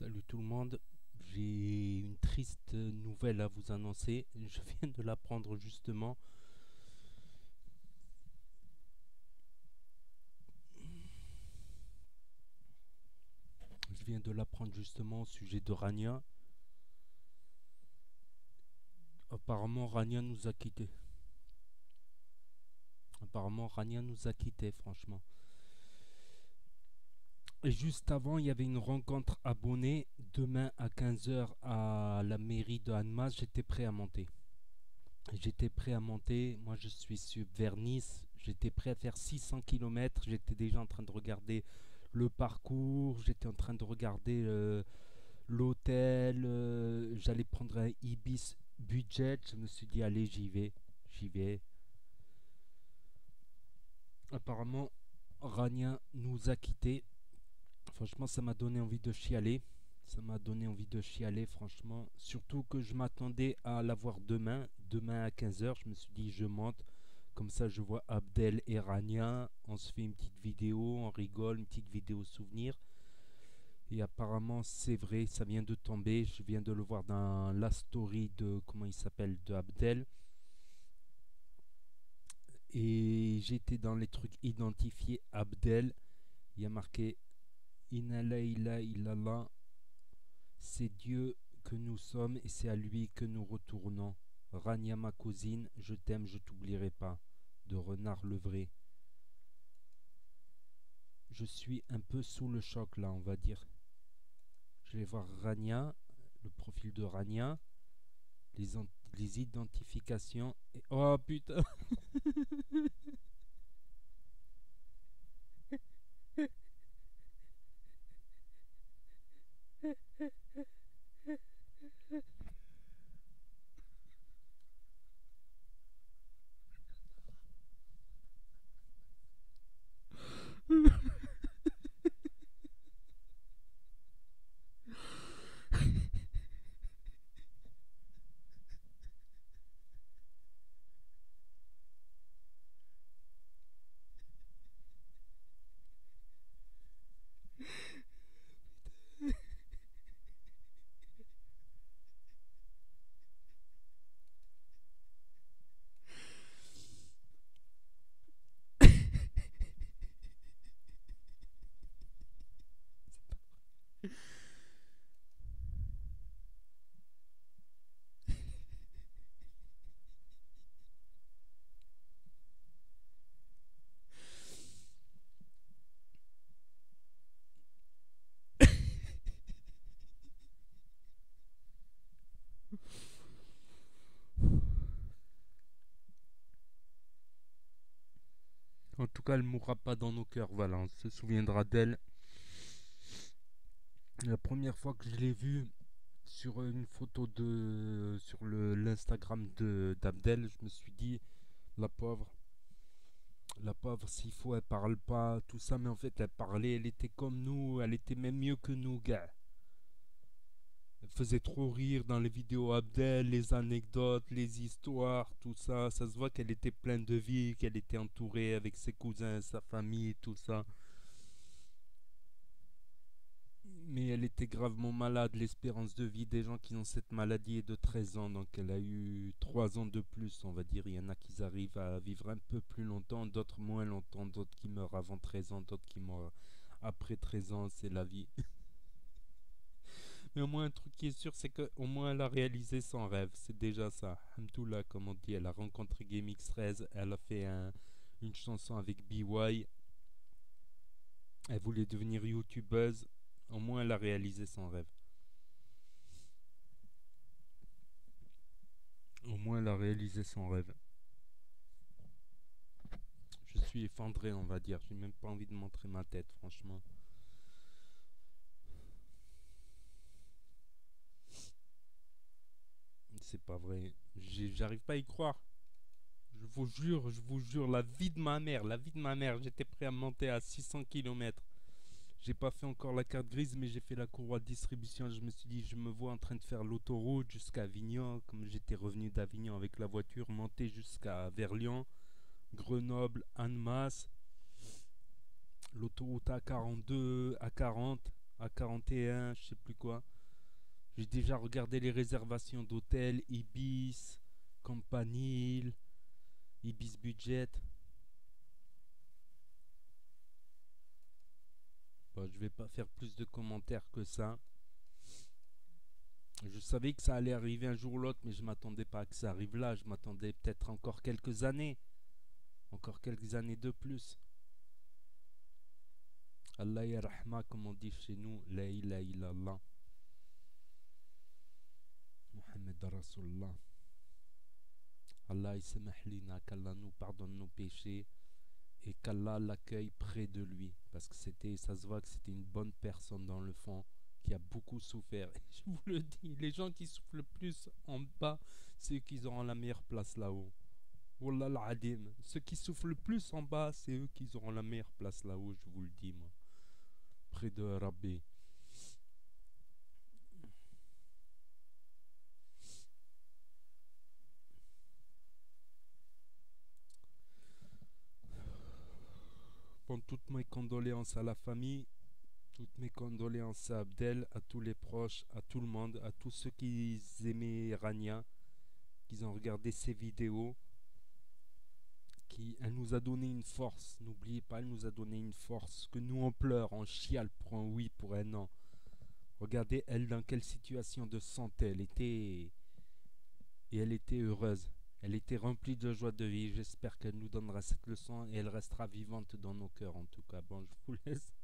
Salut tout le monde, j'ai une triste nouvelle à vous annoncer. Je viens de l'apprendre justement. Je viens de l'apprendre justement au sujet de Rania. Apparemment Rania nous a quittés. Apparemment Rania nous a quittés franchement. Et juste avant, il y avait une rencontre abonnée. Demain à 15 h à la mairie de Annemasse, j'étais prêt à monter. J'étais prêt à monter. Moi, je suis vers Nice. J'étais prêt à faire 600 km. J'étais déjà en train de regarder le parcours. J'étais en train de regarder l'hôtel. J'allais prendre un Ibis budget. Je me suis dit, allez, j'y vais. J'y vais. Apparemment, Rania nous a quittés. Franchement, ça m'a donné envie de chialer. Ça m'a donné envie de chialer, franchement. Surtout que je m'attendais à la voir demain. Demain à 15 h. Je me suis dit, je monte. Comme ça, je vois Abdel et Rania. On se fait une petite vidéo, on rigole, une petite vidéo souvenir. Et apparemment, c'est vrai, ça vient de tomber. Je viens de le voir dans la story de, comment il s'appelle, de Abdel. Et j'étais dans les trucs identifiés. Abdel, il y a marqué Inna la ilaha illallah. C'est Dieu que nous sommes et c'est à lui que nous retournons. Rania, ma cousine, je t'aime, je t'oublierai pas. De Renard Levré. Je suis un peu sous le choc là, on va dire. Je vais voir Rania, le profil de Rania, les identifications. Et... Oh putain. En tout cas, elle mourra pas dans nos cœurs, voilà, on se souviendra d'elle. La première fois que je l'ai vue sur une photo de sur l'Instagram de d'Abdel, je me suis dit la pauvre s'il faut elle parle pas tout ça, mais en fait elle parlait, elle était comme nous, elle était même mieux que nous, gars. Elle faisait trop rire dans les vidéos Abdel, les anecdotes, les histoires, tout ça. Ça se voit qu'elle était pleine de vie, qu'elle était entourée avec ses cousins, sa famille, tout ça. Mais elle était gravement malade. L'espérance de vie des gens qui ont cette maladie est de 13 ans. Donc elle a eu 3 ans de plus, on va dire. Il y en a qui arrivent à vivre un peu plus longtemps, d'autres moins longtemps, d'autres qui meurent avant 13 ans, d'autres qui meurent après 13 ans. C'est la vie. Mais au moins un truc qui est sûr, c'est qu'au moins elle a réalisé son rêve. C'est déjà ça. Hamdoullah, comme on dit, elle a rencontré GameX13. Elle a fait une chanson avec BY. Elle voulait devenir youtubeuse. Au moins elle a réalisé son rêve. Au moins elle a réalisé son rêve. Je suis effondré, on va dire. J'ai même pas envie de montrer ma tête, franchement. C'est pas vrai. J'arrive pas à y croire. Je vous jure, la vie de ma mère, la vie de ma mère. J'étais prêt à monter à 600 km. J'ai pas fait encore la carte grise, mais j'ai fait la courroie de distribution. Je me suis dit, je me vois en train de faire l'autoroute jusqu'à Avignon. Comme j'étais revenu d'Avignon avec la voiture, monter jusqu'à Verlion, Grenoble, Annemasse, l'autoroute A42, A40. à 41, je sais plus quoi. J'ai déjà regardé les réservations d'hôtels, Ibis, Campanile, Ibis Budget. Bon, je vais pas faire plus de commentaires que ça. Je savais que ça allait arriver un jour ou l'autre, mais je m'attendais pas à que ça arrive là. Je m'attendais peut-être encore quelques années de plus. Allah ya rahma, comme on dit chez nous, la ilaha illallah, Muhammad Rasulullah. Allah lina, qu'Allah nous pardonne nos péchés et qu'Allah l'accueille près de lui. Parce que ça se voit que c'était une bonne personne dans le fond qui a beaucoup souffert. Et je vous le dis, les gens qui souffrent le plus en bas, c'est eux qui auront la meilleure place là-haut. Wallah al-adim. Ceux qui souffrent le plus en bas, c'est eux qui auront la meilleure place là-haut, je vous le dis, moi. Près de Rabbi. Bon, toutes mes condoléances à la famille, toutes mes condoléances à Abdel, à tous les proches, à tout le monde, à tous ceux qui aimaient Rania, qui ont regardé ses vidéos, elle nous a donné une force. N'oubliez pas, elle nous a donné une force. Que nous on pleure, on chiale pour un oui, pour un non. Regardez elle dans quelle situation de santé elle était et elle était heureuse. Elle était remplie de joie de vie. J'espère qu'elle nous donnera cette leçon et elle restera vivante dans nos cœurs en tout cas. Bon, je vous laisse.